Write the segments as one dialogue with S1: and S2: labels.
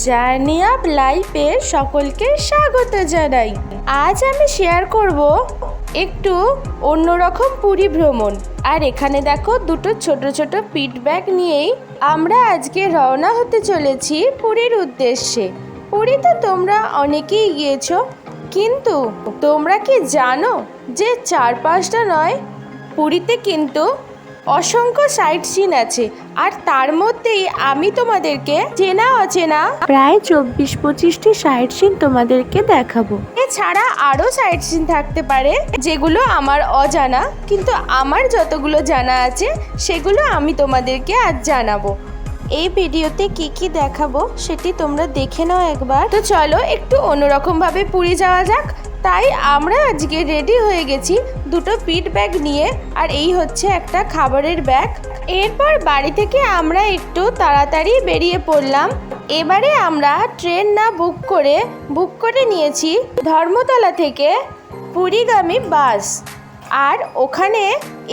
S1: Journey up লাইফে সকলকে স্বাগত জানাই। আজ আমি শেয়ার করব একটু অন্যরকম পুরী ভ্রমণ। আর এখানে দেখো দুটো ছোট ছোট পিট ব্যাগ নিয়েই আমরা আজকে রওনা হতে চলেছি পুরীর উদ্দেশ্যে। পুরী তো তোমরা অনেকেই গিয়েছো, কিন্তু তোমরা কি জানো যে 4-5টা নয়, পুরীতে কিন্তু অসংখ্য সাইট সিন আছে। আর তার মধ্যেই আমি তোমাদেরকে চেনা অচেনা প্রায় 24-25টি সাইট সিন তোমাদেরকে দেখাবো। এছাড়া আরও সাইট সিন থাকতে পারে যেগুলো আমার অজানা, কিন্তু আমার যতগুলো জানা আছে সেগুলো আমি তোমাদেরকে আজ জানাবো। এই ভিডিওতে কি কি দেখাবো সেটি তোমরা দেখে নাও একবার। তো চলো একটু অন্যরকমভাবে পুরী যাওয়া যাক। তাই আমরা আজকে রেডি হয়ে গেছি দুটো পিট ব্যাগ নিয়ে, আর এই হচ্ছে একটা খাবারের ব্যাগ। এরপর বাড়ি থেকে আমরা একটু তাড়াতাড়ি বেরিয়ে পড়লাম। এবারে আমরা ট্রেন না বুক করে নিয়েছি ধর্মতলা থেকে পুরীগামী বাস। আর ওখানে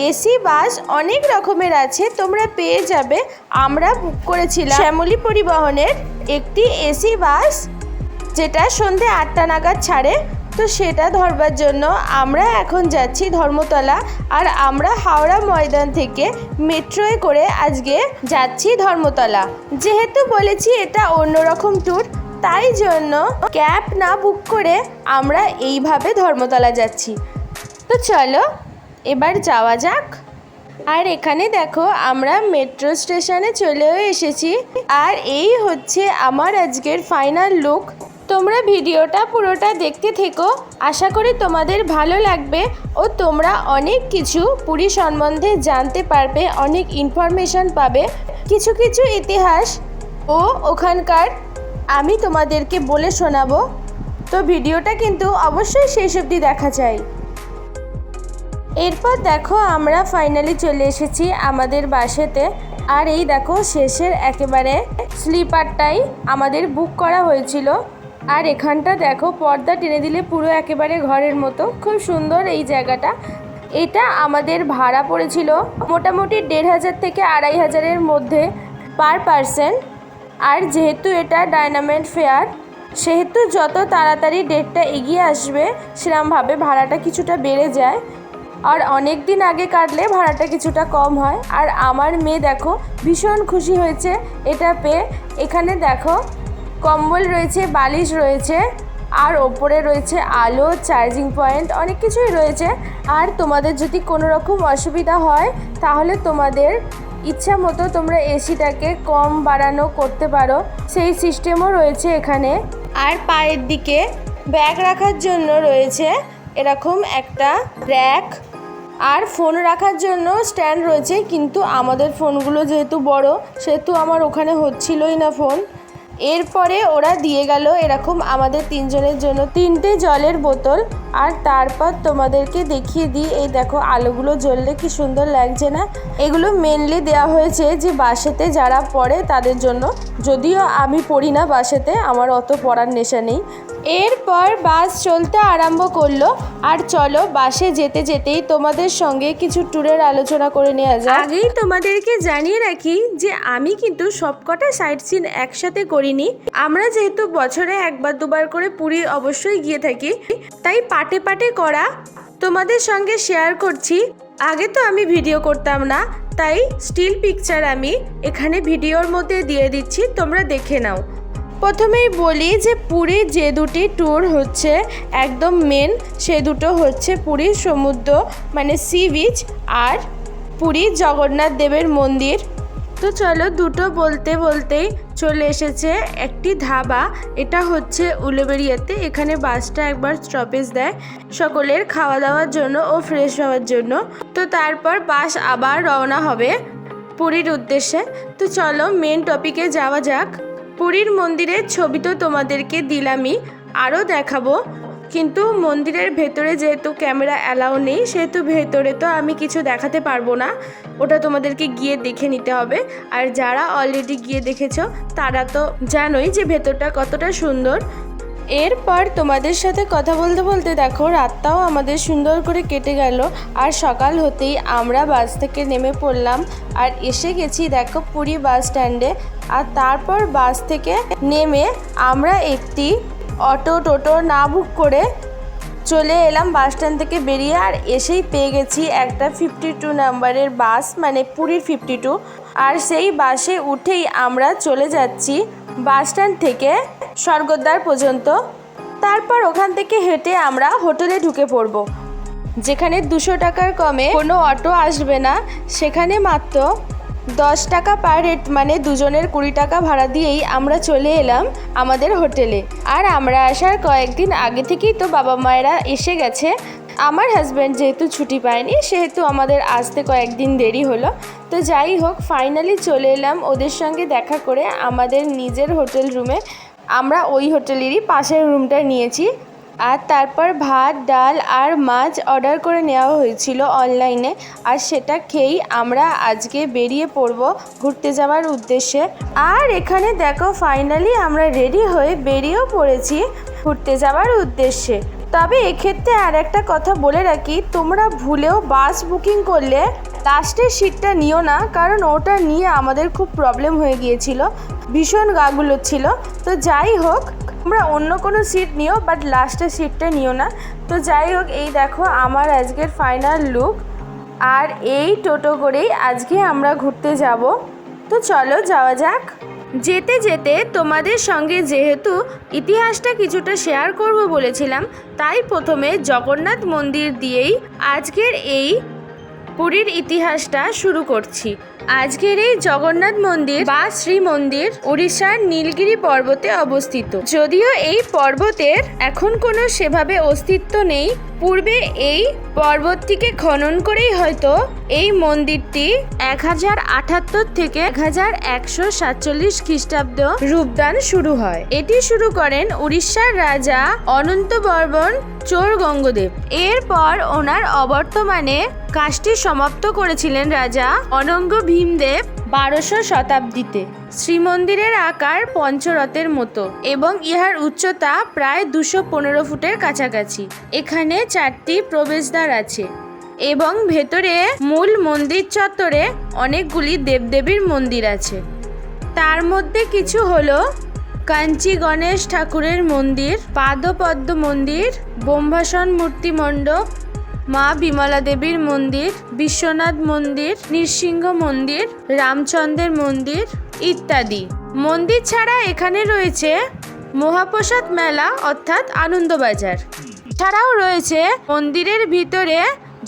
S1: এসি বাস অনেক রকমের আছে, তোমরা পেয়ে যাবে। আমরা বুক করেছিলাম শ্যামলী পরিবহনের একটি এসি বাস, যেটা সন্ধে 8টা নাগাদ ছাড়ে। তো সেটা ধরবার জন্য আমরা এখন যাচ্ছি ধর্মতলা। আর আমরা হাওড়া ময়দান থেকে মেট্রোয় করে আজকে যাচ্ছি ধর্মতলা। যেহেতু বলেছি এটা অন্যরকম ট্যুর, তাই জন্য ক্যাব না বুক করে আমরা এইভাবে ধর্মতলা যাচ্ছি। তো চলো এবার যাওয়া যাক। আর এখানে দেখো আমরা মেট্রো স্টেশনে চলেও এসেছি। আর এই হচ্ছে আমার আজকের ফাইনাল লুক। তোমরা ভিডিওটা পুরোটা দেখতে থেকো, আশা করি তোমাদের ভালো লাগবে ও তোমরা অনেক কিছু পুরী সম্বন্ধে জানতে পারবে, অনেক ইনফরমেশন পাবে, কিছু কিছু ইতিহাস ও ওখানকার আমি তোমাদেরকে বলে শোনাবো। তো ভিডিওটা কিন্তু অবশ্যই শেষ অবধি দেখা চাই। এরপর দেখো আমরা ফাইনালি চলে এসেছি আমাদের বাসেতে। আর এই দেখো শেষের একেবারে স্লিপারটাই আমাদের বুক করা হয়েছিল। আর এখানটা দেখো পর্দা টেনে দিলে পুরো একেবারে ঘরের মতো, খুব সুন্দর এই জায়গাটা। এটা আমাদের ভাড়া পড়েছিল মোটামুটি 1500 থেকে 2500-এর মধ্যে পার পারসন। আর যেহেতু এটা ডায়নামেন্ট ফেয়ার, সেহেতু যত তাড়াতাড়ি ডেটটা এগিয়ে আসবে সেরকমভাবে ভাড়াটা কিছুটা বেড়ে যায়। আর অনেক দিন আগে কাটলে ভাড়াটা কিছুটা কম হয়। আর আমার মেয়ে দেখো ভীষণ খুশি হয়েছে এটা পেয়ে। এখানে দেখো কম্বল রয়েছে, বালিশ রয়েছে, আর ওপরে রয়েছে আলো, চার্জিং পয়েন্ট, অনেক কিছুই রয়েছে। আর তোমাদের যদি কোনো রকম অসুবিধা হয় তাহলে তোমাদের ইচ্ছা মতো তোমরা এসিটাকে কম বাড়ানো করতে পারো, সেই সিস্টেমও রয়েছে এখানে। আর পায়ের দিকে ব্যাগ রাখার জন্য রয়েছে এরকম একটা র্যাক। আর ফোন রাখার জন্য স্ট্যান্ড রয়েছে, কিন্তু আমাদের ফোনগুলো যেহেতু বড় সেহেতু আমার ওখানে হচ্ছিলই না ফোন। এরপরে ওরা দিয়ে গেল এরকম আমাদের 3 জনের জন্য 3টে জলের বোতল। আর তারপর তোমাদেরকে দেখিয়ে দিই, এই দেখো আলোগুলো জ্বললে কি সুন্দর লাগছে না। এগুলো মেনলি দেওয়া হয়েছে যে বাসেতে যারা পড়ে তাদের জন্য, যদিও আমি পড়ি না বাসেতে, আমার অত পড়ার নেশা নেই। এরপর বাস চলতে আরম্ভ করলো। আর চলো বাসে যেতে যেতেই তোমাদের সঙ্গে কিছু ট্যুরের আলোচনা করে নেওয়া যায়। আগেই তোমাদেরকে জানিয়ে রাখি যে আমি কিন্তু সবকটা সাইট সিন একসাথে করিনি। আমরা যেহেতু বছরে 1-2বার করে পুরী অবশ্যই গিয়ে থাকি, তাই পাটে পাটে করা তোমাদের সঙ্গে শেয়ার করছি। আগে তো আমি ভিডিও করতাম না, তাই স্টিল পিকচার আমি এখানে ভিডিওর মধ্যে দিয়ে দিচ্ছি, তোমরা দেখে নাও। প্রথমেই বলি যে পুরীর যে দুটি ট্যুর হচ্ছে একদম মেন, সে দুটো হচ্ছে পুরীর সমুদ্র মানে সি বিচ, আর পুরীর জগন্নাথ দেবের মন্দির। তো চলো দুটো বলতে বলতেই চলে এসেছে একটি ধাবা। এটা হচ্ছে উলুবেড়িয়াতে। এখানে বাসটা একবার স্টপেজ দেয় সকলের খাওয়া দাওয়ার জন্য ও ফ্রেশ হওয়ার জন্য। তো তারপর বাস আবার রওনা হবে পুরীর উদ্দেশ্যে। তো চলো মেন টপিকে যাওয়া যাক। পুরীর মন্দিরের ছবি তো তোমাদেরকে দিলামই, আরও দেখাবো, কিন্তু মন্দিরের ভেতরে যেহেতু ক্যামেরা অ্যালাউ নেই সেহেতু ভেতরে তো আমি কিছু দেখাতে পারবো না, ওটা তোমাদেরকে গিয়ে দেখে নিতে হবে। আর যারা অলরেডি গিয়ে দেখেছো তারা তো জানোই যে ভেতরটা কতটা সুন্দর। এরপর তোমাদের সাথে কথা বলতে বলতে দেখো রাতটাও আমাদের সুন্দর করে কেটে গেল। আর সকাল হতেই আমরা বাস থেকে নেমে পড়লাম আর এসে গেছি দেখো পুরী বাস স্ট্যান্ডে। আর তারপর বাস থেকে নেমে আমরা একটি টোটো না বুক করে চলে এলাম বাস স্ট্যান্ড থেকে বেরিয়ে। আর এসেই পেয়ে গেছি একটা 52 নাম্বারের বাস, মানে পুরীর 52। আর সেই বাসে উঠেই আমরা চলে যাচ্ছি বাস স্ট্যান্ড থেকে স্বর্গদ্বার পর্যন্ত। তারপর ওখান থেকে হেঁটে আমরা হোটেলে ঢুকে পড়ব, যেখানে 200 টাকার কমে কোনো অটো আসবে না। সেখানে মাত্র 10 টাকা পার হেড, মানে দুজনের 20 টাকা ভাড়া দিয়েই আমরা চলে এলাম আমাদের হোটেলে। আর আমরা আসার কয়েকদিন আগে থেকেই তো বাবা মায়েরা এসে গেছে। আমার হাজব্যান্ড যেহেতু ছুটি পায়নি, সেহেতু আমাদের আসতে কয়েকদিন দেরি হলো। তো যাই হোক, ফাইনালি চলে এলাম ওদের সঙ্গে দেখা করে আমাদের নিজের হোটেল রুমে। আমরা ওই হোটেলেরই পাশের রুমটা নিয়েছি। আর তারপর ভাত, ডাল আর মাছ অর্ডার করে নেওয়া হয়েছিল অনলাইনে। আর সেটা খেয়েই আমরা আজকে বেরিয়ে পড়ব ঘুরতে যাওয়ার উদ্দেশ্যে। আর এখানে দেখো ফাইনালি আমরা রেডি হয়ে বেরিয়েও পড়েছি ঘুরতে যাওয়ার উদ্দেশ্যে। তবে এক্ষেত্রে আর একটা কথা বলে রাখি, তোমরা ভুলেও বাস বুকিং করলে লাস্টের সিটটা নিও না, কারণ ওটা নিয়ে আমাদের খুব প্রবলেম হয়ে গিয়েছিল, ভীষণ গাগুলো ছিল। তো যাই হোক, তোমরা অন্য কোনো সিট নিও, বাট লাস্টের সিটটা নিও না। তো যাই হোক, এই দেখো আমার আজকের ফাইনাল লুক। আর এই টোটো করেই আজকে আমরা ঘুরতে যাব। তো চলো যাওয়া যাক। যেতে যেতে তোমাদের সঙ্গে যেহেতু ইতিহাসটা কিছুটা শেয়ার করব বলেছিলাম, তাই প্রথমে জগন্নাথ মন্দির দিয়েই আজকের এই পুরীর ইতিহাসটা শুরু করছি। আজকের এই জগন্নাথ মন্দির বা শ্রী মন্দির উড়িষ্যার নীলগিরি পর্বতে অবস্থিত। যদিও এই পর্বতের এখন কোনো সেভাবে অস্তিত্ব নেই, পূর্বে এই পর্বতটিকে খনন করেই হয়তো এই মন্দিরটি 1078 থেকে 1147 খ্রিস্টাব্দ রূপদান শুরু হয়। এটি শুরু করেন উড়িষ্যার রাজা অনন্ত বর্মন চোর গঙ্গদেব। এরপর ওনার অবর্তমানে কাজটি সমাপ্ত করেছিলেন রাজা অনঙ্গ ভীমদেব 1200 শতাব্দীতে। শ্রীমন্দিরের আকার পঞ্চরথের মতো এবং ইহার উচ্চতা প্রায় 215 ফুটের কাছাকাছি। এখানে 4টি প্রবেশদ্বার আছে এবং ভেতরে মূল মন্দির চত্বরে অনেকগুলি দেবদেবীর মন্দির আছে। তার মধ্যে কিছু হলো কাঞ্চি গণেশ ঠাকুরের মন্দির, পাদপদ্ম মন্দির, ব্রহ্মাসন মূর্তি মণ্ডপ, মা বিমলা দেবীর মন্দির, বিশ্বনাথ মন্দির, নৃসিংহ মন্দির, রামচন্দ্রের মন্দির ইত্যাদি। মন্দির ছাড়া এখানে রয়েছে মহাপ্রসাদ মেলা অর্থাৎ আনন্দবাজার। ছাড়াও রয়েছে মন্দিরের ভিতরে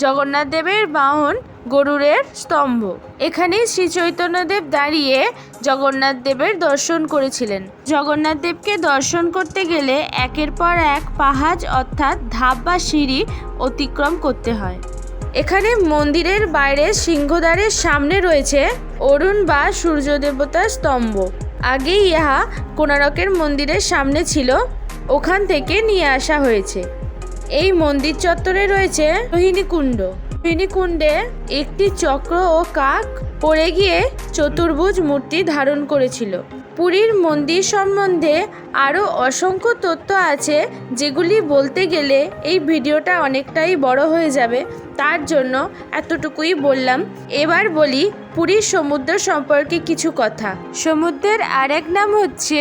S1: জগন্নাথ দেবের বাহন গরুড়ের স্তম্ভ। এখানে শ্রী চৈতন্যদেব দাঁড়িয়ে জগন্নাথ দেবের দর্শন করেছিলেন। জগন্নাথ দেবকে দর্শন করতে গেলে একের পর এক পাহাচ অর্থাৎ ধাপ বা সিঁড়ি অতিক্রম করতে হয়। এখানে মন্দিরের বাইরে সিংহদ্বারের সামনে রয়েছে অরুণ বা সূর্য দেবতার স্তম্ভ। আগে ইহা কোণারকের মন্দিরের সামনে ছিল, ওখান থেকে নিয়ে আসা হয়েছে। এই মন্দির চত্বরে রয়েছে রোহিণী কুণ্ড। রোহিণী কুণ্ডে একটি চক্র ও কাক পড়ে গিয়ে চতুর্ভুজ মূর্তি ধারণ করেছিল। পুরীর মন্দির সম্বন্ধে আরও অসংখ্য তথ্য আছে, যেগুলি বলতে গেলে এই ভিডিওটা অনেকটাই বড় হয়ে যাবে, তার জন্য এতটুকুই বললাম। এবার বলি পুরীর সমুদ্র সম্পর্কে কিছু কথা। সমুদ্রের আরেক নাম হচ্ছে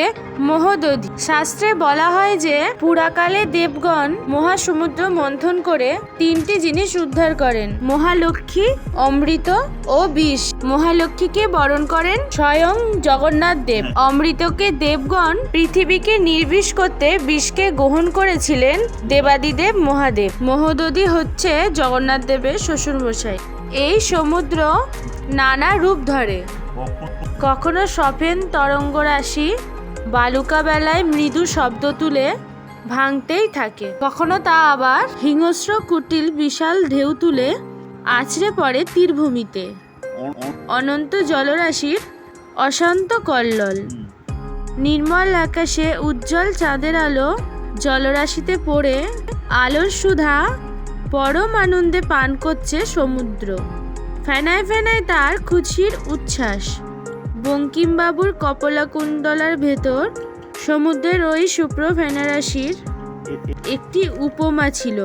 S1: মহোদধি। শাস্ত্রে বলা হয় যে পুরাকালে দেবগণ মহাসমুদ্র মন্থন করে 3টি জিনিস উদ্ধার করেন: মহালক্ষ্মী, অমৃত ও বিষ। মহালক্ষ্মীকে বরণ করেন স্বয়ং জগন্নাথ দেব। অমৃতকে দেবগণ পৃথিবীকে নির্বিষ করতে বিষকে গ্রহণ করেছিলেন দেবাদিদেব মহাদেব। মহোদধি হচ্ছে জগন্নাথ দেবের শ্বশুরমশাই। এই সমুদ্র নানা রূপ ধরে, কখনো সফেন তরঙ্গ রাশি বালুকা বেলায় মৃদু শব্দ তুলে ভাঙতেই থাকে, কখনো তা আবার হিংস্র কুটিল বিশাল ঢেউ তুলে আছড়ে পড়ে তীরভূমিতে। অনন্ত জলরাশির অশান্ত কল্লোল। নির্মল আকাশে উজ্জ্বল চাঁদের আলো জলরাশিতে পড়ে আলোর সুধা পরম আনন্দে পান করছে সমুদ্র। ফেনায় ফেনায় তার খুশির উচ্ছ্বাস। বঙ্কিমবাবুর কপলাকুণ্ডলার ভেতর সমুদ্রের ওই শুভ্র ফেনারাশির একটি উপমা ছিল।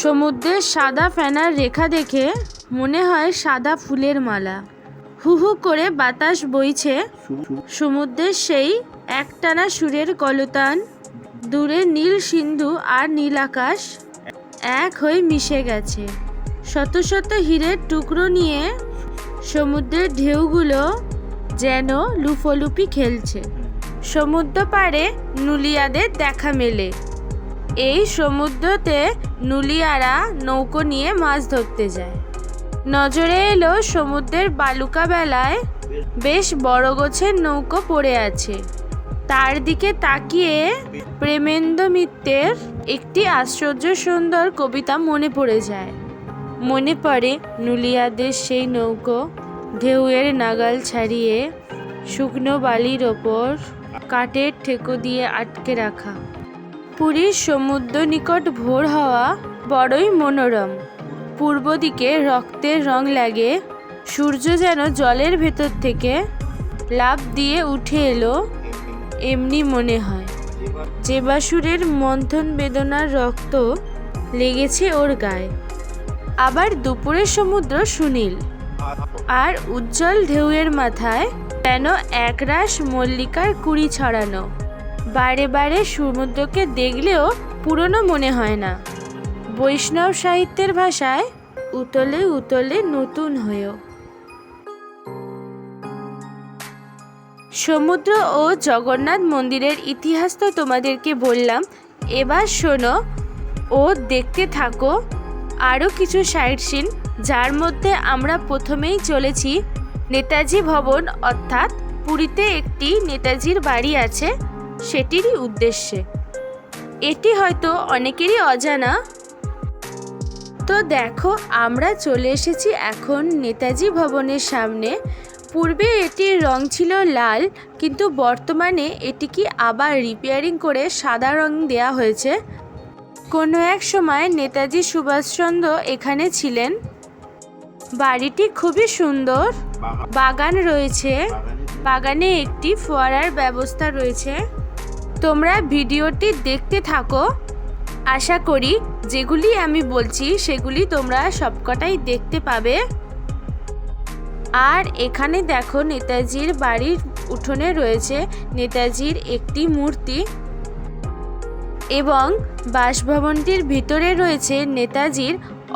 S1: সমুদ্রের সাদা ফেনার রেখা দেখে মনে হয় সাদা ফুলের মালা। হু হু করে বাতাস বইছে, সমুদ্রের সেই একটানা সুরের কলতান। দূরে নীল সিন্ধু আর নীল আকাশ এক হয়ে মিশে গেছে। শত শত হীরের টুকরো নিয়ে সমুদ্রের ঢেউগুলো যেন লুফোলুপি খেলছে। সমুদ্র পাড়ে নুলিয়াদের দেখা মেলে। এই সমুদ্রতে নুলিয়ারা নৌকো নিয়ে মাছ ধরতে যায়। নজরে এলো সমুদ্রের বালুকা বেলায় বেশ বড় গোছের নৌকো পড়ে আছে। তার দিকে তাকিয়ে প্রেমেন্দ্র মিত্রের একটি আশ্চর্য সুন্দর কবিতা মনে পড়ে যায়। মনে পড়ে নুলিয়াদের সেই নৌকো, ঢেউয়ের নাগাল ছাড়িয়ে শুকনো বালির ওপর কাঠের ঠেকো দিয়ে আটকে রাখা। পুরীর সমুদ্র নিকট ভোর হওয়া বড়ই মনোরম। পূর্ব দিকে রক্তের রং লাগে, সূর্য যেন জলের ভেতর থেকে লাফ দিয়ে উঠে এলো এমনি মনে হয়। জেবাসুরের মন্থন বেদনার রক্ত লেগেছে ওর গায়ে। আবার দুপুরের সমুদ্র সুনীল আর উজ্জ্বল ঢেউয়ের মাথায় যেন একরাশ মল্লিকার কুড়ি ছড়ানো। বারে বারে সমুদ্রকে দেখলেও পুরনো মনে হয় না। বৈষ্ণব সাহিত্যের ভাষায় উতলে উতলে নতুন হয়েও। সমুদ্র ও জগন্নাথ মন্দিরের ইতিহাস তো তোমাদেরকে বললাম, এবার শোনো ও দেখতে থাকো আরও কিছু সাইট সিন, যার মধ্যে আমরা প্রথমেই চলেছি নেতাজি ভবন, অর্থাৎ পুরীতে একটি নেতাজির বাড়ি আছে, সেটিরই উদ্দেশ্যে। এটি হয়তো অনেকেরই অজানা। তো দেখো, আমরা চলে এসেছি এখন নেতাজি ভবনের সামনে। পূর্বে এটির রং ছিল লাল, কিন্তু বর্তমানে এটিকে আবার রিপেয়ারিং করে সাদা রং দেওয়া হয়েছে। কোনো এক সময় নেতাজি সুভাষচন্দ্র এখানে ছিলেন। বাড়িটি খুবই সুন্দর, বাগান রয়েছে, বাগানে একটি ফোয়ারার ব্যবস্থা রয়েছে। তোমরা ভিডিওটি দেখতে থাকো, আশা করি যেগুলি আমি বলছি সেগুলি তোমরা সবকটাই দেখতে পাবে। আর এখানে দেখো নেতাজির বাড়ির উঠোনে রয়েছে নেতাজির একটি মূর্তি, এবং বাসভবনটির ভিতরে রয়েছে নেতাজির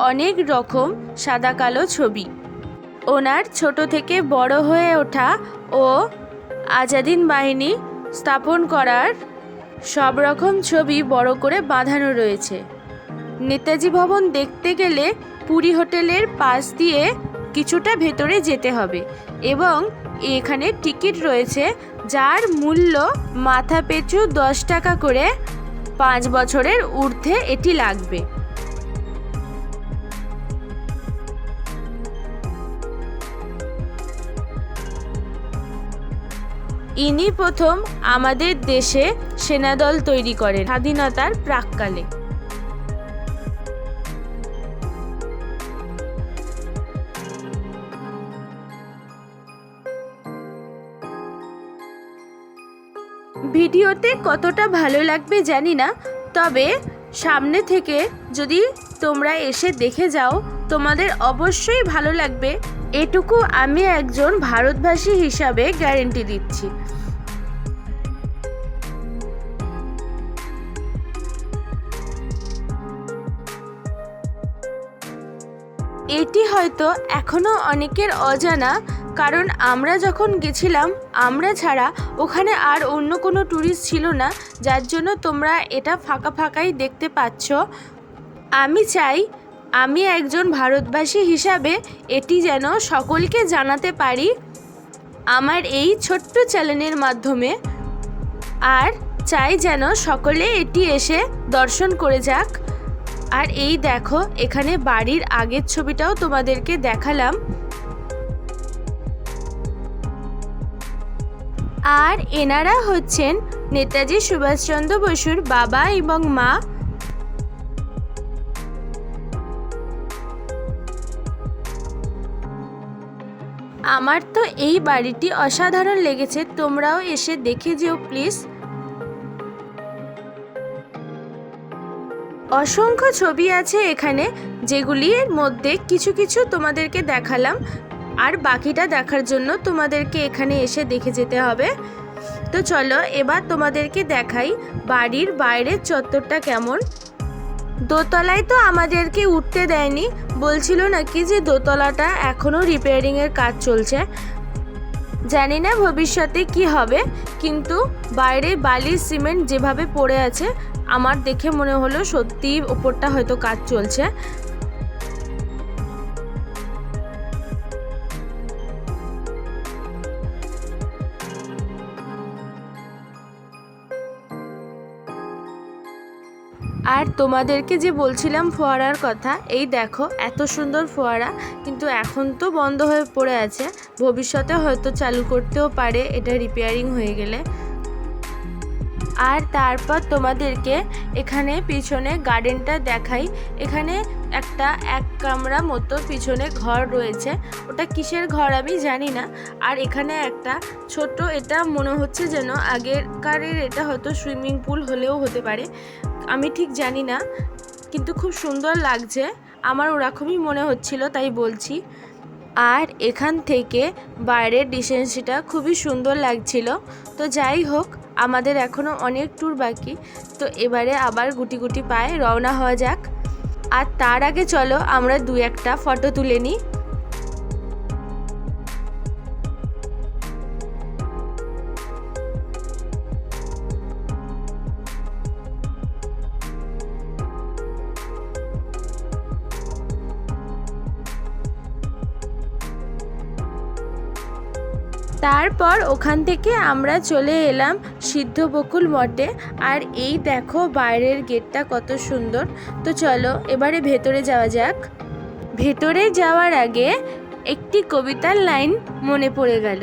S1: অনেক রকম সাদা কালো ছবি। ওনার ছোট থেকে বড় হয়ে ওঠা ও আজাদিন বাহিনী স্থাপন করার সব রকম ছবি বড় করে বাঁধানো রয়েছে। নেতাজি ভবন দেখতে গেলে পুরী হোটেলের পাশ দিয়ে কিছুটা ভেতরে যেতে হবে, এবং এখানে টিকিট রয়েছে, যার মূল্য মাথা পিছু 10 টাকা করে। 5 বছরের ঊর্ধ্বে এটি লাগবে। ইনি প্রথম আমাদের দেশে সেনাদল তৈরি করেন স্বাধীনতার প্রাক্কালে। ভিডিওতে কতটা ভালো লাগবে জানি না, তবে সামনে থেকে যদি তোমরা এসে দেখে যাও তোমাদের অবশ্যই ভালো লাগবে, এটুকু আমি একজন ভারতবাসী হিসাবে গ্যারেন্টি দিচ্ছি। এটি হয়তো এখনো অনেকের অজানা, কারণ আমরা যখন গেছিলাম আমরা ছাড়া ওখানে আর অন্য কোনো ট্যুরিস্ট ছিল না, যার জন্য তোমরা এটা ফাঁকা ফাঁকাই দেখতে পাচ্ছ। আমি চাই আমি একজন ভারতবাসী হিসাবে এটি যেন সকলকে জানাতে পারি আমার এই ছোট্ট চ্যানেলের মাধ্যমে, আর চাই যেন সকলে এটি এসে দর্শন করে যাক। আর এই দেখো, এখানে বাড়ির আগের ছবিটাও তোমাদেরকে দেখালাম। আর এনারা হচ্ছেন নেতাজি সুভাষচন্দ্র বসুর বাবা এবং মা। আমার তো এই বাড়িটি অসাধারণ লেগেছে, তোমরাও এসে দেখে যেও প্লিজ। অসংখ্য ছবি আছে এখানে, যেগুলির মধ্যে কিছু কিছু তোমাদেরকে দেখালাম, আর বাকিটা দেখার জন্য তোমাদেরকে এখানে এসে দেখে যেতে হবে। তো চলো এবার তোমাদেরকে দেখাই বাড়ির বাইরের চত্বরটা কেমন। দোতলায় তো আমাদেরকে উঠতে দেয়নি, বলছিল নাকি যে দোতলাটা এখনও রিপেয়ারিংয়ের কাজ চলছে। জানি না ভবিষ্যতে কি হবে, কিন্তু বাইরে বালি সিমেন্ট যেভাবে পড়ে আছে আমার দেখে মনে হলো সত্যি ওপরটা হয়তো কাজ চলছে। আর তোমাদেরকে যে বলছিলাম ফোয়ারার কথা, এই দেখো এত সুন্দর ফোয়ারা, কিন্তু এখন তো বন্ধ হয়ে পড়ে আছে, ভবিষ্যতে হয়তো চালু করতেও পারে এটা রিপেয়ারিং হয়ে গেলে। আর তারপর তোমাদেরকে এখানে পিছনে গার্ডেনটা দেখাই। এখানে একটা এক কামরা মতো পিছনে ঘর রয়েছে, ওটা কিসের ঘর আমি জানি না। আর এখানে একটা ছোট, এটা মনে হচ্ছে যেন আগেরকারের, এটা হয়তো সুইমিং পুল হলেও হতে পারে, আমি ঠিক জানি না, কিন্তু খুব সুন্দর লাগছে, আমার ওরকমই মনে হচ্ছিল তাই বলছি। আর এখান থেকে বাইরের ডিসেন্সিটা খুবই সুন্দর লাগছিল। তো যাই হোক, আমাদের এখনও অনেক ট্যুর বাকি, তো এবারে আবার গুটি গুটি পায়ে রওনা হওয়া যাক। আর তার আগে চলো আমরা দু একটা ফটো তুলে নিই। তারপর ওখান থেকে আমরা চলে এলাম সিদ্ধবকুল মঠে। আর এই দেখো বাইরের গেটটা কত সুন্দর। তো চলো এবারে ভেতরে যাওয়া যাক। ভেতরে যাওয়ার আগে একটি কবিতার লাইন মনে পড়ে গেল।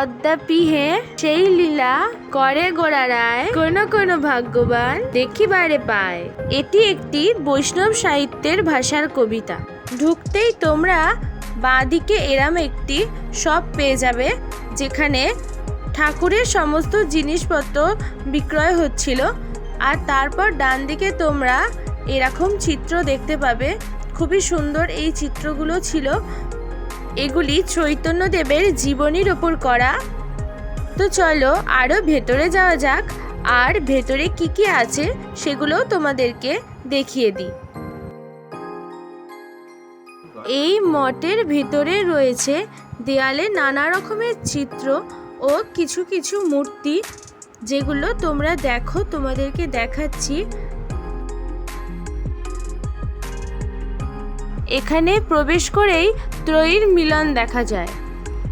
S1: অদ্যাপি হে সেই লীলা করে গোড়া রায়, কোনো কোনো ভাগ্যবান দেখিবারে পায়। এটি একটি বৈষ্ণব সাহিত্যের ভাষার কবিতা। ঢুকতেই তোমরা বাঁদিকে এরম একটি শপ পেয়ে যাবে, যেখানে ঠাকুরের সমস্ত জিনিসপত্র বিক্রয় হচ্ছিল। আর তারপর ডান দিকে তোমরা এরকম চিত্র দেখতে পাবে, খুবই সুন্দর এই চিত্রগুলো ছিল। এগুলি চৈতন্যদেবের জীবনীর ওপর করা। তো চলো আরও ভেতরে যাওয়া যাক, আর ভেতরে কি কি আছে সেগুলোও তোমাদেরকে দেখিয়ে দিই। এই মঠের ভিতরে রয়েছে দেয়ালে নানা রকমের চিত্র ও কিছু কিছু মূর্তি, যেগুলো তোমরা দেখো, তোমাদেরকে দেখাচ্ছি। এখানে প্রবেশ করেই ত্রয়ীর মিলন দেখা যায়।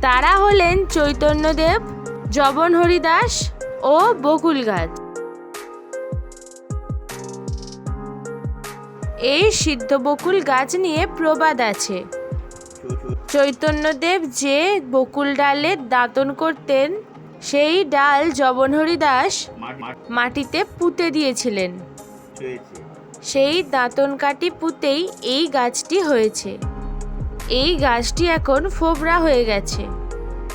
S1: তারা হলেন চৈতন্যদেব, যবন হরিদাস ও বকুল গাছ। এই সিদ্ধ বকুল গাছ নিয়ে প্রবাদ আছে। চৈতন্যদেব যে বকুল ডালের দাঁতন করতেন, সেই ডাল যবন হরিদাস মাটিতে পুঁতে দিয়েছিলেন। সেই দাঁতন কাটি পুঁতেই এই গাছটি হয়েছে। এই গাছটি এখন ফোবরা হয়ে গেছে,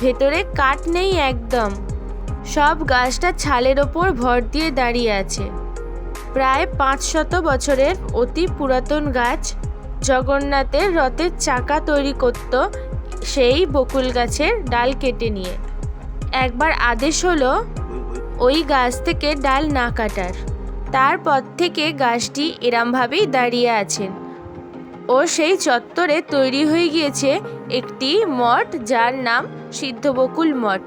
S1: ভেতরে কাঠ নেই একদম, সব গাছটা ছালের ওপর ভর দিয়ে দাঁড়িয়ে আছে। প্রায় 500 বছরের অতি পুরাতন গাছ। জগন্নাথের রথের চাকা তৈরি করত সেই বকুল গাছের ডাল কেটে নিয়ে। একবার আদেশ হলো ওই গাছ থেকে ডাল না কাটার। তারপর থেকে গাছটি এরমভাবেই দাঁড়িয়ে আছেন। ও সেই চত্বরে তৈরি হয়ে গিয়েছে একটি মঠ, যার নাম সিদ্ধবকুল মঠ।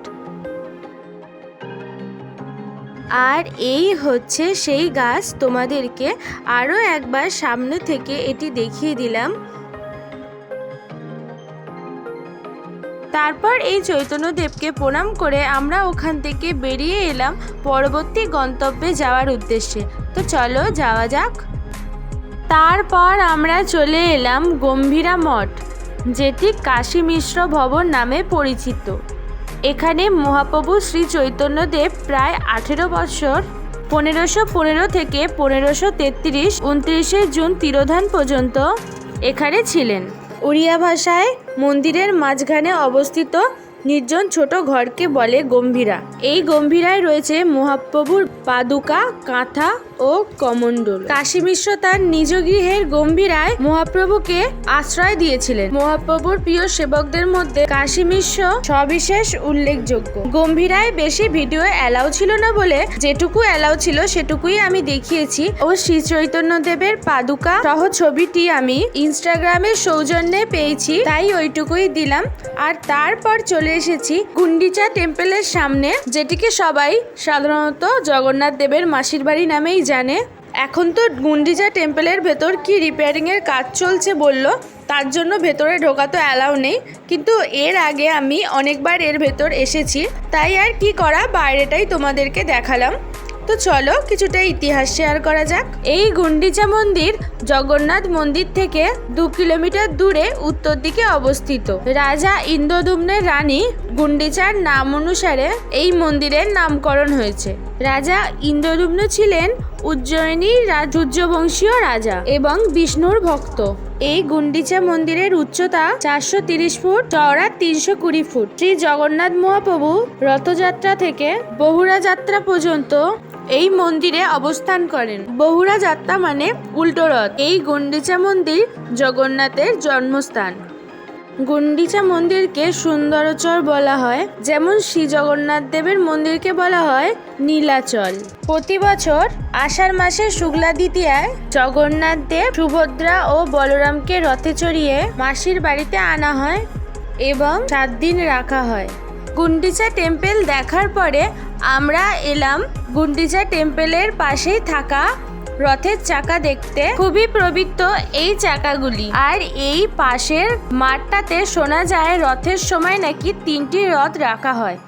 S1: আর এই হচ্ছে সেই গাছ। তোমাদেরকে আরও একবার সামনে থেকে এটি দেখিয়ে দিলাম। তারপর এই চৈতন্যদেবকে প্রণাম করে আমরা ওখান থেকে বেরিয়ে এলাম পরবর্তী গন্তব্যে যাওয়ার উদ্দেশ্যে। তো চলো যাওয়া যাক। তারপর আমরা চলে এলাম গম্ভীরা মঠ, যেটি কাশী মিশ্র ভবন নামে পরিচিত। এখানে মহাপ্রভু শ্রী চৈতন্যদেব প্রায় 18 বছর 1515 থেকে 1533 29 জুন তিরোধান পর্যন্ত এখানে ছিলেন। উড়িয়া ভাষায় মন্দিরের মাঝখানে অবস্থিত নির্জন ছোট ঘরকে বলে গম্ভীরা। এই গম্ভীরায় রয়েছে মহাপ্রভুর পাদুকা, কাঁথা ও কমণ্ডল। কাশী মিশ্র তার নিজ গৃহের গম্ভীরায় মহাপ্রভুকে আশ্রয় দিয়েছিলেন। মহাপ্রভুর প্রিয় সেবকদের মধ্যে কাশী মিশ্র সবিশেষ উল্লেখযোগ্য। গম্ভীরায় বেশি ভিডিও অ্যালাউ ছিল না বলে যেটুকু অ্যালাউ ছিল সেটুকুই আমি দেখিয়েছি ও শ্রী চৈতন্য দেবের পাদুকা সহ ছবিটি আমি ইনস্টাগ্রামের সৌজন্যে পেয়েছি, তাই ওইটুকুই দিলাম। আর তারপর চলে এসেছি গুন্ডিচা টেম্পলের সামনে, যেটিকে সবাই সাধারণত জগন্নাথ দেবের মাসির বাড়ি নামেই জানে। এখন তো গুন্ডিচা টেম্পলের ভেতর কি রিপেয়ারিং এর কাজ চলছে বলল, তার জন্য ভেতরে ঢোকা তো অ্যালাউ নেই, কিন্তু এর আগে আমি অনেকবার এর ভেতর এসেছি, তাই আর কি করা, বাইরেটাই তোমাদেরকে দেখালাম। তো চলো কিছুটা ইতিহাস শেয়ার করা যাক। এই গুন্ডিচা মন্দির জগন্নাথ মন্দির থেকে 2 কিলোমিটার দূরে উত্তর দিকে অবস্থিত। রাজা ইন্দ্রদ্যুম্নের রানী গুন্ডিচার নাম অনুসারে এই মন্দিরের নামকরণ হয়েছে। রাজা ইন্দ্রদ্যুম্ন ছিলেন উজ্জয়িনীর সূর্যবংশীয় রাজা এবং বিষ্ণুর ভক্ত। এই গুন্ডিচা মন্দিরের উচ্চতা 430 ফুট, চওড়া 320 ফুট। শ্রী জগন্নাথ মহাপ্রভু রথযাত্রা থেকে বহুরা যাত্রা পর্যন্ত এই মন্দিরে অবস্থান করেন। বহুরা যাত্রা মানে উল্টো রথ। এই গুন্ডিচা মন্দির জগন্নাথের জন্মস্থান। গুন্ডিচা মন্দিরকে সুন্দরচর বলা হয়, যেমন শ্রী জগন্নাথ দেবের মন্দিরকে বলা হয় নীলাচল। প্রতি বছর আষাঢ় মাসের শুক্লা দ্বিতীয়ায় জগন্নাথ দেব, সুভদ্রা ও বলরামকে রথে চড়িয়ে মাসির বাড়িতে আনা হয় এবং 7 দিন রাখা হয়। গুন্ডিচা টেম্পল দেখার পরে আমরা এলাম গুন্ডিচা টেম্পলের পাশেই থাকা রথের চাকা দেখতে। খুবই পবিত্র এই চাকাগুলি। আর এই পাশের মাঠটাতে শোনা যায় রথের সময় নাকি 3টি রথ রাখা হয়।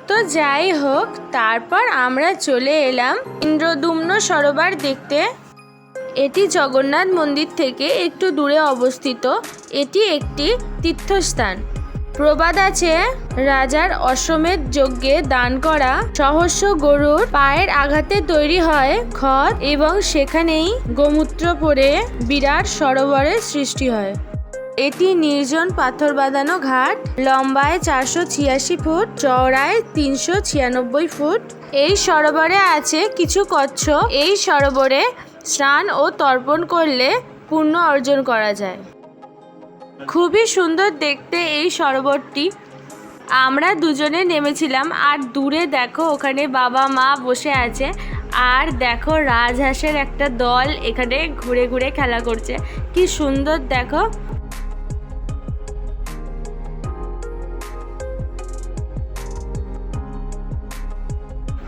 S1: তো যাই হোক, তারপর আমরা চলে এলাম ইন্দ্রদ্যুম্ন সরোবর দেখতে। এটি জগন্নাথ মন্দির থেকে একটু দূরে অবস্থিত। এটি একটি তীর্থস্থান। প্রবাদ আছে, রাজার অশ্বমেধ যজ্ঞে দান করা সহস্র গরুর পায়ের আঘাতে তৈরি হয় ক্ষত এবং সেখানেই গোমূত্র পড়ে বিরাট সরোবরের সৃষ্টি হয়। এটি নির্জন পাথর বাঁধানো ঘাট, লম্বায় 486 ফুট, চওড়ায় 396 ফুট। এই সরোবরে আছে কিছু কচ্ছপ। এই সরোবরে স্নান ও তর্পণ করলে পুণ্য অর্জন করা যায়। খুবই সুন্দর দেখতে এই সরোবরটি। আমরা দুজনে নেমেছিলাম, আর দূরে দেখো ওখানে বাবা মা বসে আছে, আর দেখো রাজহাঁসের একটা দল এখানে ঘুরে ঘুরে খেলা করছে। কি সুন্দর দেখো।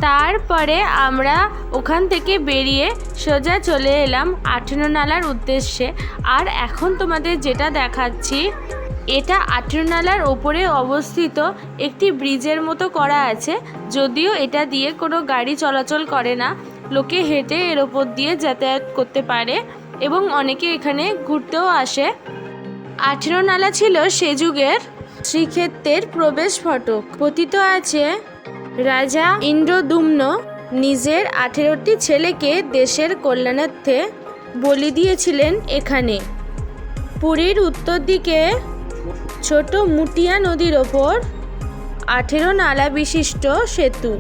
S1: তারপরে আমরা ওখান থেকে বেরিয়ে সোজা চলে এলাম আঠেরোনালার উদ্দেশ্যে। আর এখন তোমাদের যেটা দেখাচ্ছি, এটা আঠেরোনালার ওপরে অবস্থিত একটি ব্রিজের মতো করা আছে। যদিও এটা দিয়ে কোনো গাড়ি চলাচল করে না, লোকে হেঁটে এর ওপর দিয়ে যাতায়াত করতে পারে এবং অনেকে এখানে ঘুরতেও আসে। আঠেরোনালা ছিল সে যুগের শ্রীক্ষেত্রের প্রবেশ ফটক। কথিত আছে রাজা ইন্দ্রদ্যুম্ন নিজের 18টি ছেলেকে দেশের কল্যাণার্থে বলি দিয়েছিলেন এখানে। পুরীর উত্তর দিকে ছোট মুটিয়া নদীর ওপর 18 নালা বিশিষ্ট সেতু।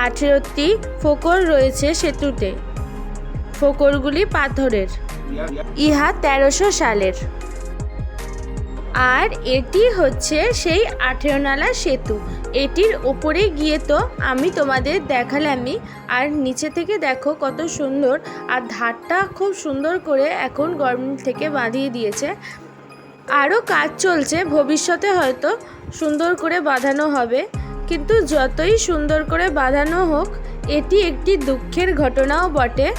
S1: 18টি ফোকর রয়েছে সেতুতে। ফোকরগুলি পাথরের। ইহা 1300 সালের। আর এটি হচ্ছে সেই 18 নালা সেতু। এটির ওপরে গিয়ে তো আমি তোমাদের দেখালামই। আর নিচে থেকে দেখো কত সুন্দর। আর ধারটা খুব সুন্দর করে এখন গভর্নমেন্ট থেকে বাঁধিয়ে দিয়েছে। আরও কাজ চলছে, ভবিষ্যতে হয়তো সুন্দর করে বাঁধানো হবে। কিন্তু যতই সুন্দর করে বাঁধানো হোক, এটি একটি দুঃখের ঘটনাও বটে।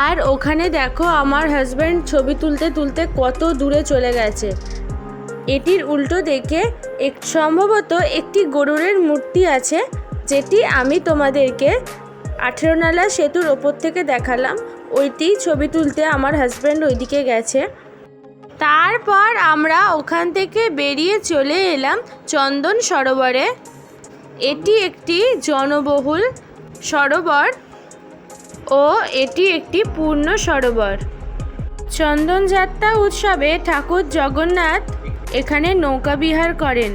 S1: আর ওখানে দেখো আমার হাজব্যান্ড ছবি তুলতে তুলতে কত দূরে চলে গেছে। এটির উল্টো দিকে সম্ভবত একটি গরুরের মূর্তি আছে, যেটি আমি তোমাদেরকে 18 নালা সেতুর ওপর থেকে দেখালাম। ওইটি ছবি তুলতে আমার হাজব্যান্ড ওইদিকে গেছে। তারপর আমরা ওখান থেকে বেরিয়ে চলে এলাম চন্দন সরোবরে। এটি একটি জনবহুল সরোবর ও এটি একটি পূর্ণ সরোবর। চন্দনযাত্রা উৎসবে ঠাকুর জগন্নাথ এখানে নৌকা বিহার করেন।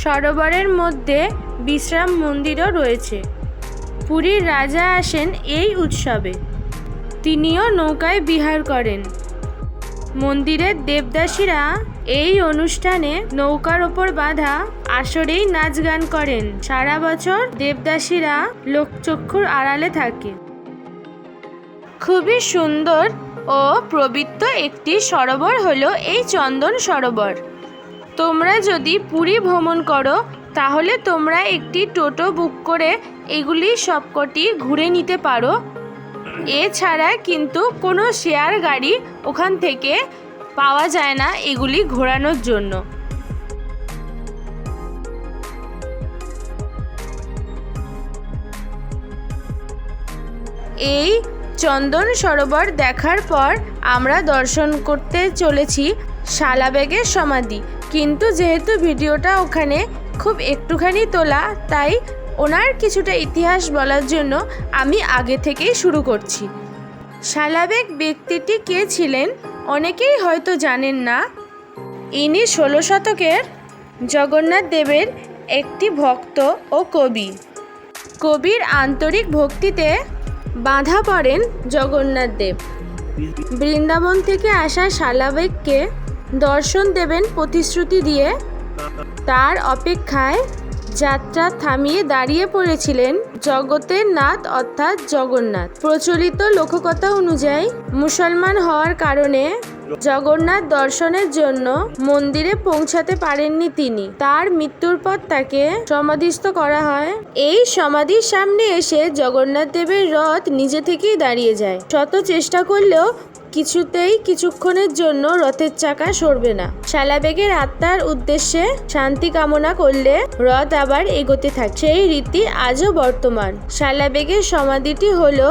S1: সরোবরের মধ্যে বিশ্রাম মন্দিরও রয়েছে। পুরীর রাজা আসেন এই উৎসবে, তিনিও নৌকায় বিহার করেন। মন্দিরের দেবদাসীরা এই অনুষ্ঠানে নৌকার ওপর বাঁধা আসরেই নাচ গান করেন। সারা বছর দেবদাসীরা লোকচক্ষুর আড়ালে থাকে। খুবই সুন্দর ও পবিত্র একটি সরোবর হলো এই চন্দন সরোবর। তোমরা যদি পুরী ভ্রমণ করো তাহলে তোমরা একটি টোটো বুক করে এগুলি সবকটি ঘুরে নিতে পারো। এছাড়া কিন্তু কোনো শেয়ার গাড়ি ওখান থেকে পাওয়া যায় না এগুলি ঘোরানোর জন্য। এই চন্দন সরোবর দেখার পর আমরা দর্শন করতে চলেছি শালাবেগের সমাধি। কিন্তু যেহেতু ভিডিওটা ওখানে খুব একটুখানি তোলা, তাই ওনার কিছুটা ইতিহাস বলার জন্য আমি আগে থেকেই শুরু করছি। শালাবেগ ব্যক্তিটি কে ছিলেন অনেকেই হয়তো জানেন না। ইনি 16 শতকের জগন্নাথ দেবের একটি ভক্ত ও কবি। কবির আন্তরিক ভক্তিতে বাঁধা পড়েন জগন্নাথ দেব। বৃন্দাবন থেকে আসা শালাবেগকে দর্শন দেবেন প্রতিশ্রুতি দিয়ে তার অপেক্ষায় যাত্রা থামিয়ে দাঁড়িয়ে পড়েছিলেন জগতের নাথ অর্থাৎ জগন্নাথ। প্রচলিত লোককথা অনুযায়ী মুসলমান হওয়ার কারণে জগন্নাথ দর্শনের জন্য মন্দিরে পৌঁছাতে পারেননি তিনি। তার মৃত্যুর পর তাকে সমাধিস্থ করা হয়। এই সমাধির সামনে এসে জগন্নাথ দেবের রথ নিজে থেকেই দাঁড়িয়ে যায়। শত চেষ্টা করলেও কিছুক্ষণের জন্য রথের চাকা সরবে না। শালাবেগের আত্মার উদ্দেশ্যে শান্তি কামনা করলে রথ আবার এগোতে থাকে। সেই রীতি আজও বর্তমান। শালাবেগের সমাধিটি হলো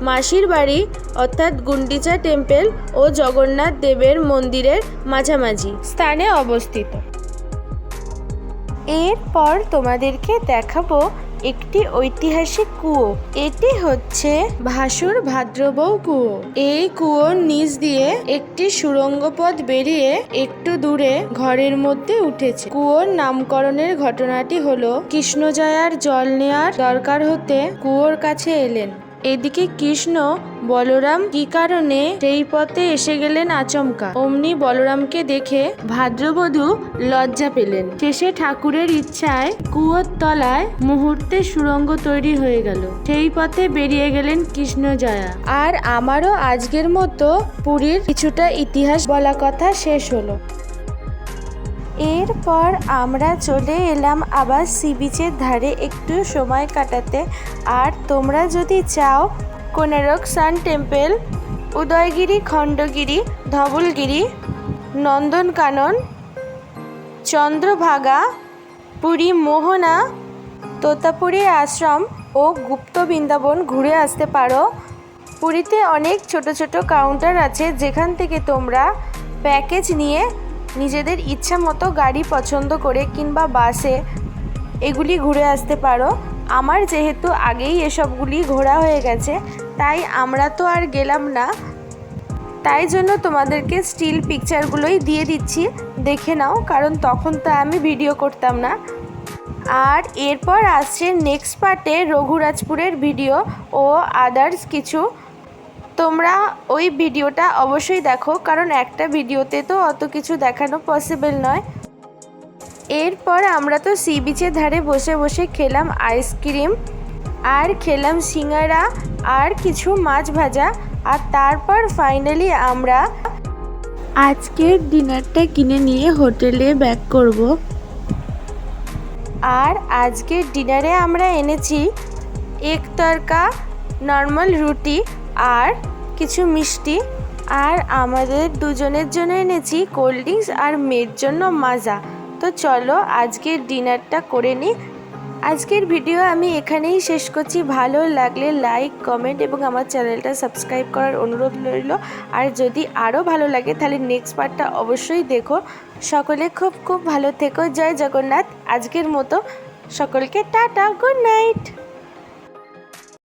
S1: মাসির বাড়ি অর্থাৎ গুন্ডিচা টেম্পল ও জগন্নাথ দেবের মন্দিরের মাঝামাঝি স্থানে অবস্থিত। এরপর তোমাদেরকে দেখাবো একটি ঐতিহাসিক কুয়ো। এটি হচ্ছে ভাসুর ভাদ্রবউ কুয়ো। এই কুয়োর নিচ দিয়ে একটি সুড়ঙ্গ পথ বেরিয়ে একটু দূরে ঘরের মধ্যে উঠেছে। কুয়োর নামকরণের ঘটনাটি হলো কৃষ্ণজয়ার জল নেওয়ার দরকার হতে কুয়োর কাছে এলেন। এদিকে কৃষ্ণ বলরাম কি কারণে সেই পথে এসে গেলেন আচমকা। অমনি বলরামকে দেখে ভাদ্রবধূ লজ্জা পেলেন। শেষে ঠাকুরের ইচ্ছায় কুয়োর তলায় মুহূর্তে সুড়ঙ্গ তৈরি হয়ে গেল। সেই পথে বেরিয়ে গেলেন কৃষ্ণজয়া। আর আমারও আজকের মতো পুরীর কিছুটা ইতিহাস বলা কথা শেষ হলো। এরপর আমরা চলে এলাম আবার সি বিচের ধারে একটু সময় কাটাতে। আর তোমরা যদি চাও কোনারক সান টেম্পল, উদয়গিরি, খণ্ডগিরি, ধবলগিরি, নন্দনকানন, চন্দ্রভাগা, পুরী মোহনা, তোতাপুরী আশ্রম ও গুপ্ত বৃন্দাবন ঘুরে আসতে পারো। পুরীতে অনেক ছোট ছোট কাউন্টার আছে যেখান থেকে তোমরা প্যাকেজ নিয়ে নিজেদের ইচ্ছা মতো গাড়ি পছন্দ করে কিংবা বাসে এগুলি ঘুরে আসতে পারো। আমার যেহেতু আগেই এসবগুলি ঘোরা হয়ে গেছে তাই আমরা তো আর গেলাম না, তাই জন্য তোমাদেরকে স্টিল পিকচারগুলোই দিয়ে দিচ্ছি, দেখে নাও, কারণ তখন তো আমি ভিডিও করতাম না। আর এরপর আসছে নেক্সট পার্টে রঘুরাজপুরের ভিডিও ও আদার্স কিছু। তোমরা ওই ভিডিওটা অবশ্যই দেখো, কারণ একটা ভিডিওতে তো অত কিছু দেখানো পসিবল নয়। এরপর আমরা তো সি বিচের ধারে বসে বসে খেলাম আইসক্রিম আর খেলাম সিঙ্গারা আর কিছু মাছ ভাজা। আর তারপর ফাইনালি আমরা আজকের ডিনারটা কিনে নিয়ে হোটেলে ব্যাক করব। আর আজকের ডিনারে আমরা এনেছি এক তরকা, নর্মাল রুটি আর কিছু মিষ্টি। আর আমাদের দুজনের জন্য এনেছি কোল্ড ড্রিঙ্কস আর মেয়ের জন্য মাজা। তো চলো আজকের ডিনারটা করে নিই। আজকের ভিডিও আমি এখানেই শেষ করছি। ভালো লাগলে লাইক, কমেন্ট এবং আমার চ্যানেলটা সাবস্ক্রাইব করার অনুরোধ রইল। আর যদি আরও ভালো লাগে তাহলে নেক্সট পার্টটা অবশ্যই দেখো। সকলে খুব খুব ভালো থেকো। জয় জগন্নাথ। আজকের মতো সকলকে টাটা, গুড নাইট।